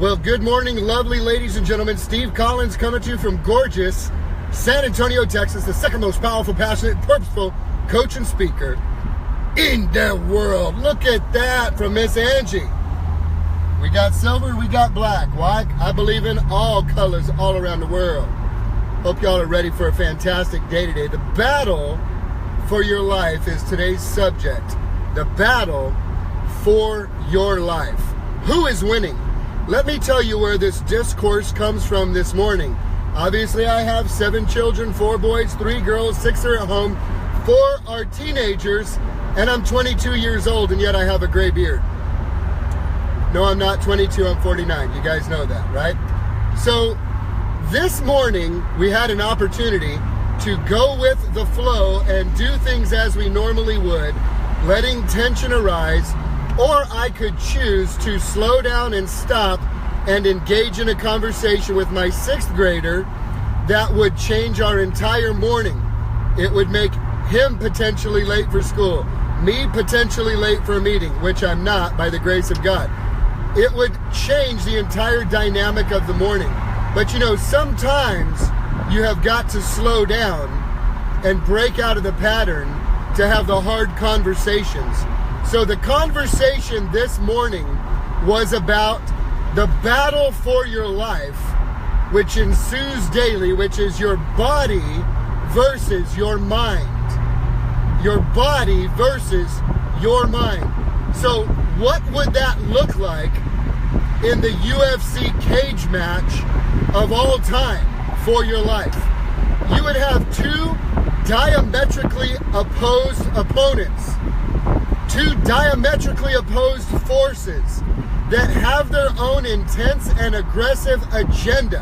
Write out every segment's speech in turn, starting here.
Well, good morning, lovely ladies and gentlemen. Steve Collins coming to you from gorgeous San Antonio, Texas, the second most powerful, passionate, purposeful coach and speaker in the world. Look at that from Miss Angie. We got silver, we got black. Why? I believe in all colors all around the world. Hope y'all are ready for a fantastic day today. The battle for your life is today's subject. The battle for your life. Who is winning? Let me tell you where this discourse comes from this morning. Obviously, I have 7 children, 4 boys, 3 girls, 6 are at home, 4 are teenagers, and I'm 22 years old, and yet I have a gray beard. No, I'm not 22, I'm 49. You guys know that, right? So this morning, we had an opportunity to go with the flow and do things as we normally would, letting tension arise, or I could choose to slow down and stop and engage in a conversation with my 6th grader that would change our entire morning. It would make him potentially late for school, me potentially late for a meeting, which I'm not by the grace of God. It would change the entire dynamic of the morning. But you know, sometimes you have got to slow down and break out of the pattern to have the hard conversations. So the conversation this morning was about the battle for your life, which ensues daily, which is your body versus your mind. Your body versus your mind. So what would that look like in the UFC cage match of all time for your life? You would have 2 diametrically opposed opponents. 2 diametrically opposed forces that have their own intense and aggressive agenda.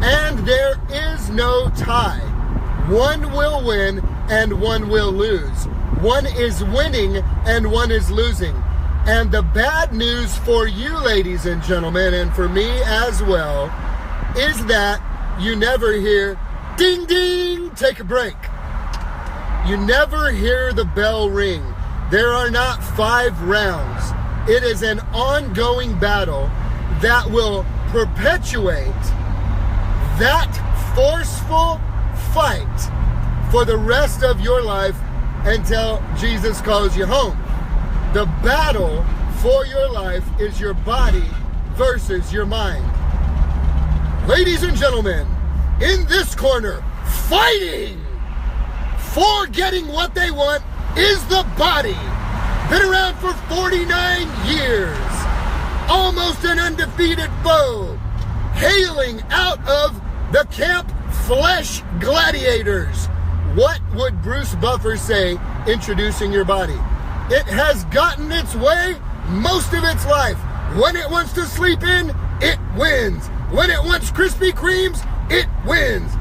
And there is no tie. One will win and one will lose. One is winning and one is losing. And the bad news for you, ladies and gentlemen, and for me as well, is that you never hear, ding, ding, take a break. You never hear the bell ring. There are not 5 rounds. It is an ongoing battle that will perpetuate that forceful fight for the rest of your life until Jesus calls you home. The battle for your life is your body versus your mind. Ladies and gentlemen, in this corner, fighting for getting what they want is the body. Been around for 49 years. Almost an undefeated foe. Hailing out of the Camp Flesh Gladiators. What would Bruce Buffer say introducing your body? It has gotten its way most of its life. When it wants to sleep in, it wins. When it wants Krispy Kremes, it wins.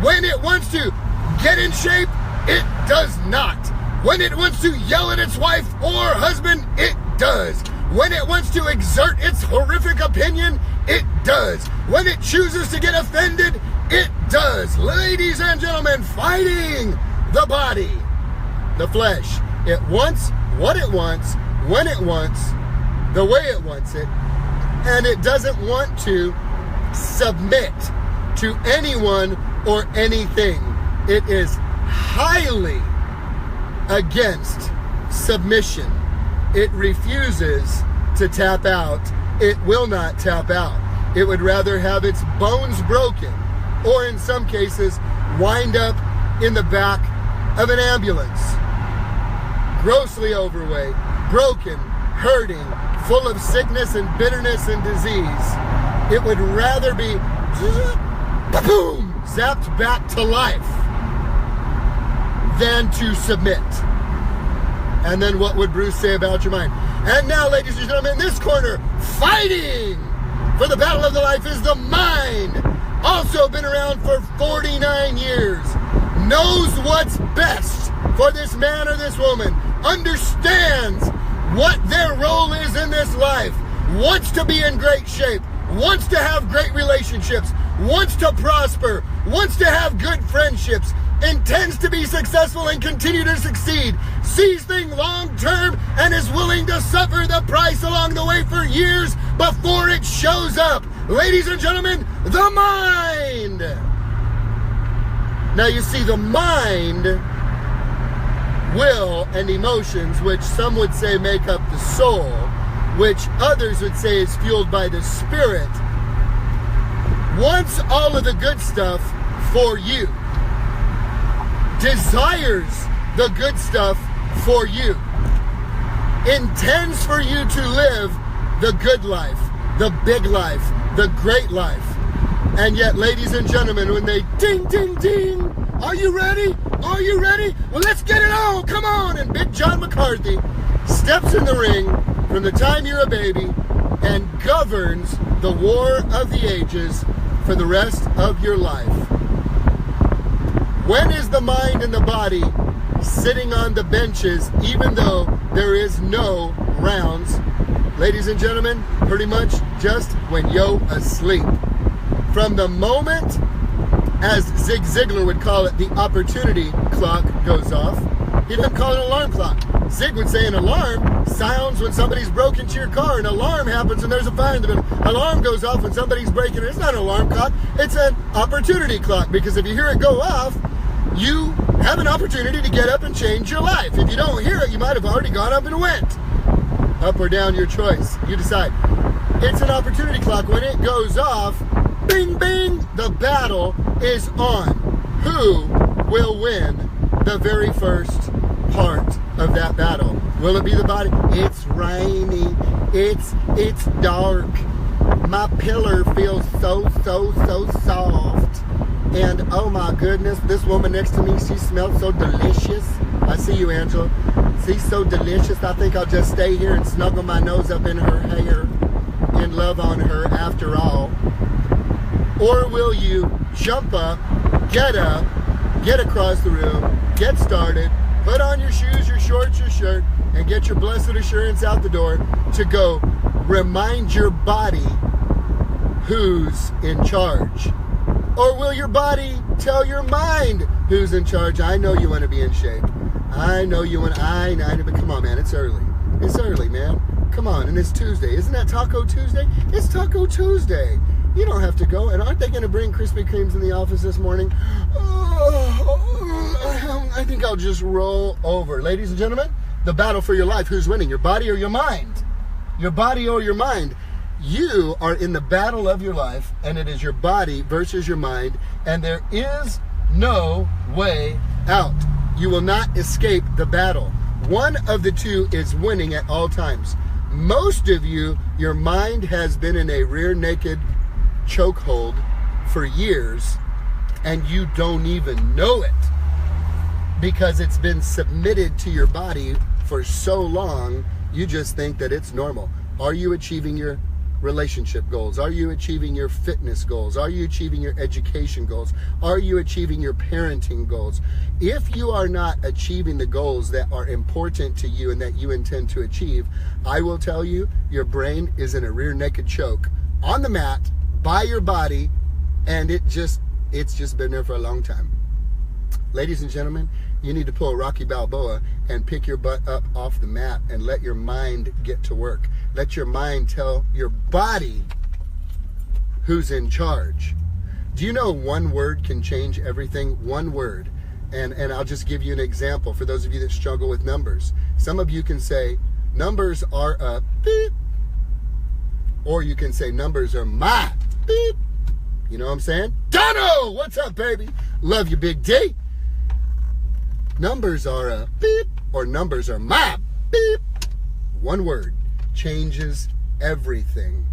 When it wants to get in shape, it does not. When it wants to yell at its wife or husband, it does. When it wants to exert its horrific opinion, it does. When it chooses to get offended, it does. Ladies and gentlemen, fighting the body, the flesh. It wants what it wants, when it wants, the way it wants it, and it doesn't want to submit to anyone or anything. It is highly against submission. It refuses to tap out. It will not tap out. It would rather have its bones broken, or in some cases, wind up in the back of an ambulance. Grossly overweight, broken, hurting, full of sickness and bitterness and disease. It would rather be boom, zapped back to life than to submit. And then what would Bruce say about your mind? And now, ladies and gentlemen, in this corner, fighting for the battle of the life is the mind. Also been around for 49 years. Knows what's best for this man or this woman. Understands what their role is in this life. Wants to be in great shape. Wants to have great relationships. Wants to prosper. Wants to have good friendships. Intends to be successful and continue to succeed, sees things long term, and is willing to suffer the price along the way for years before it shows up. Ladies and gentlemen, the mind. Now you see, the mind, will, and emotions, which some would say make up the soul, which others would say is fueled by the spirit, wants all of the good stuff for you, desires the good stuff for you, intends for you to live the good life, the big life, the great life. And yet, ladies and gentlemen, when they ding, ding, ding, are you ready? Are you ready? Well, let's get it on. Come on. And Big John McCarthy steps in the ring from the time you're a baby and governs the war of the ages for the rest of your life. When is the mind and the body sitting on the benches, even though there is no rounds? Ladies and gentlemen, pretty much just when you're asleep. From the moment, as Zig Ziglar would call it, the opportunity clock goes off. He doesn't call it an alarm clock. Zig would say an alarm sounds when somebody's broke into your car. An alarm happens when there's a fire in the building. Alarm goes off when somebody's breaking in. It's not an alarm clock. It's an opportunity clock, because if you hear it go off, you have an opportunity to get up and change your life. If you don't hear it, you might have already gone up and went. Up or down, your choice. You decide. It's an opportunity clock. When it goes off, bing, bing, the battle is on. Who will win the very first part of that battle? Will it be the body? It's rainy. It's dark. My pillar feels so soft. And oh my goodness, this woman next to me, she smells so delicious. I see you, Angela. She's so delicious. I think I'll just stay here and snuggle my nose up in her hair and love on her after all. Or will you jump up, get across the room, get started, put on your shoes, your shorts, your shirt, and get your blessed assurance out the door to go remind your body who's in charge? Or will your body tell your mind who's in charge? I know you want to be in shape. I know you want to, but come on, man, it's early. It's early, man. Come on, and it's Tuesday. Isn't that Taco Tuesday? It's Taco Tuesday. You don't have to go. And aren't they going to bring Krispy Kremes in the office this morning? I think I'll just roll over. Ladies and gentlemen, the battle for your life. Who's winning, your body or your mind? Your body or your mind? You are in the battle of your life, and it is your body versus your mind, and there is no way out. You will not escape the battle. One of the two is winning at all times. Most of you, your mind has been in a rear naked chokehold for years, and you don't even know it because it's been submitted to your body for so long, you just think that it's normal. Are you achieving your relationship goals? Are you achieving your fitness goals? Are you achieving your education goals? Are you achieving your parenting goals? If you are not achieving the goals that are important to you and that you intend to achieve, I will tell you, your brain is in a rear naked choke on the mat by your body, and it's just been there for a long time. Ladies and gentlemen, you need to pull a Rocky Balboa and pick your butt up off the mat and let your mind get to work. Let your mind tell your body who's in charge. Do you know one word can change everything? One word. And I'll just give you an example for those of you that struggle with numbers. Some of you can say, numbers are a beep. Or you can say, numbers are my beep. You know what I'm saying? Dono! What's up, baby? Love you, Big D. Numbers are a beep, or numbers are my beep. One word changes everything.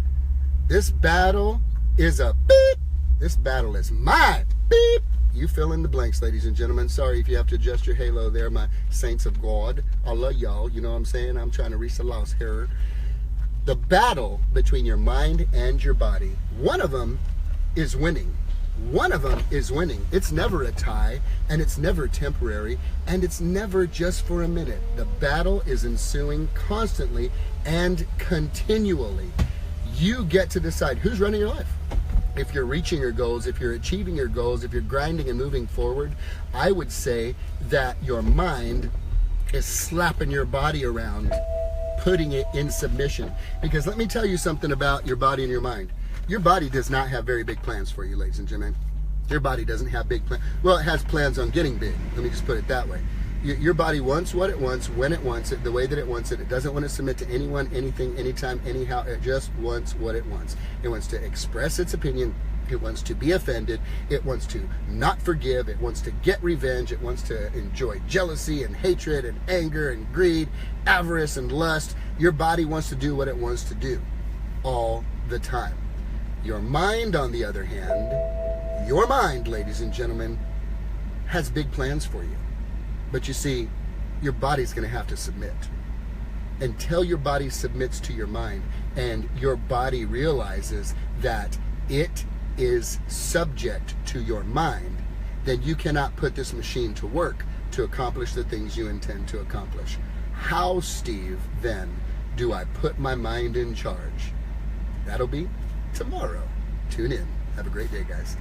This battle is a beep. This battle is my beep. You fill in the blanks, ladies and gentlemen. Sorry if you have to adjust your halo there, my saints of God. I love y'all. You know what I'm saying? I'm trying to reach the lost here. The battle between your mind and your body, one of them is winning. One of them is winning. It's never a tie, and it's never temporary, and it's never just for a minute. The battle is ensuing constantly and continually. You get to decide who's running your life. If you're reaching your goals, if you're achieving your goals, if you're grinding and moving forward, I would say that your mind is slapping your body around, putting it in submission. Because let me tell you something about your body and your mind. Your body does not have very big plans for you, ladies and gentlemen. Your body doesn't have big plans. Well, it has plans on getting big. Let me just put it that way. Your body wants what it wants, when it wants it, the way that it wants it. It doesn't want to submit to anyone, anything, anytime, anyhow. It just wants what it wants. It wants to express its opinion. It wants to be offended. It wants to not forgive. It wants to get revenge. It wants to enjoy jealousy and hatred and anger and greed, avarice and lust. Your body wants to do what it wants to do all the time. Your mind, on the other hand, your mind, ladies and gentlemen, has big plans for you. But you see, your body's going to have to submit. Until your body submits to your mind and your body realizes that it is subject to your mind, then you cannot put this machine to work to accomplish the things you intend to accomplish. How, Steve, then, do I put my mind in charge? That'll be tomorrow. Tune in. Have a great day, guys.